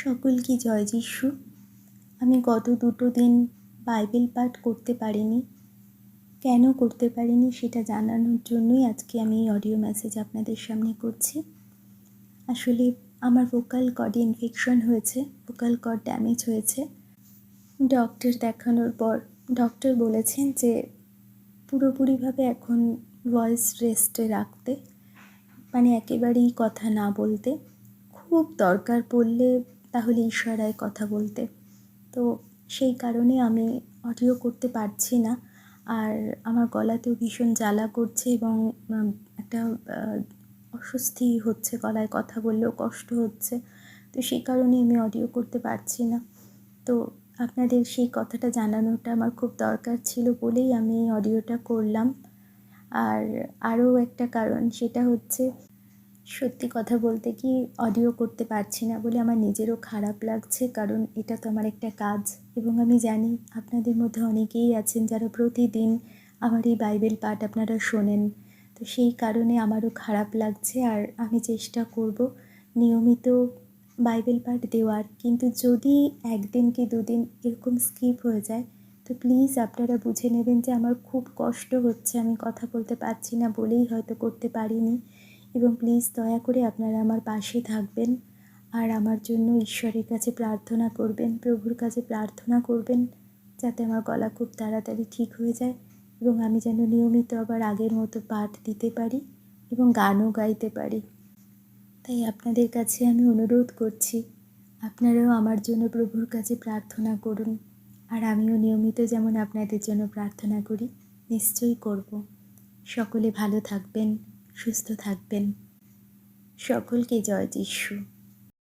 সকলকে জয় যিশু। আমি গত 2 দিন বাইবেল পাঠ করতে পারিনি। কেন করতে পারিনি সেটা জানানোর জন্যই আজকে আমি এই অডিও মেসেজ আপনাদের সামনে করছি। আসলে আমার ভোকাল কর্ডে ইনফেকশন হয়েছে, ভোকাল কর্ড ড্যামেজ হয়েছে। ডক্টর দেখানোর পর ডক্টর বলেছেন যে পুরোপুরিভাবে এখন ভয়েস রেস্টে রাখতে, মানে একেবারেই কথা না বলতে, খুব দরকার পড়লে তাহলে ইশারায় কথা বলতে। তো সেই কারণে আমি অডিও করতে পারছি না। আর আমার গলাতেও ভীষণ জ্বালা করছে এবং একটা অস্বস্তি হচ্ছে, গলায় কথা বললেও কষ্ট হচ্ছে। তো সেই কারণে আমি অডিও করতে পারছি না। তো আপনাদের সেই কথাটা জানানোটা আমার খুব দরকার ছিল বলেই আমি এই অডিওটা করলাম। আর আরও একটা কারণ, সেটা হচ্ছে সত্যি কথা বলতে কি অডিও করতে পারছি না বলে আমার নিজেরও খারাপ লাগছে, কারণ এটা তো আমার একটা কাজ এবং আমি জানি আপনাদের মধ্যে অনেকেই আছেন যারা প্রতিদিন আমার এই বাইবেল পাঠ আপনারা শোনেন। তো সেই কারণে আমারও খারাপ লাগছে আর আমি চেষ্টা করব নিয়মিত বাইবেল পাঠ দেওয়ার। কিন্তু যদি 1 দিন কি 2 দিন এরকম স্কিপ হয়ে যায় তো প্লিজ আপনারা বুঝে নেবেন যে আমার খুব কষ্ট হচ্ছে, আমি কথা বলতে পারছি না বলেই হয়তো করতে পারিনি। এবং প্লিজ দয়া করে আপনারা আমার পাশে থাকবেন আর আমার জন্য ঈশ্বরের কাছে প্রার্থনা করবেন, প্রভুর কাছে প্রার্থনা করবেন যাতে আমার গলা খুব তাড়াতাড়ি ঠিক হয়ে যায় এবং আমি যেন নিয়মিত আবার আগের মতো পাঠ দিতে পারি এবং গানও গাইতে পারি। তাই আপনাদের কাছে আমি অনুরোধ করছি, আপনারাও আমার জন্য প্রভুর কাছে প্রার্থনা করুন। আর আমিও নিয়মিত যেমন আপনাদের জন্য প্রার্থনা করি, নিশ্চয়ই করব। সকলে ভালো থাকবেন, সুস্থ থাকবেন। সকলকে জয় যিশু।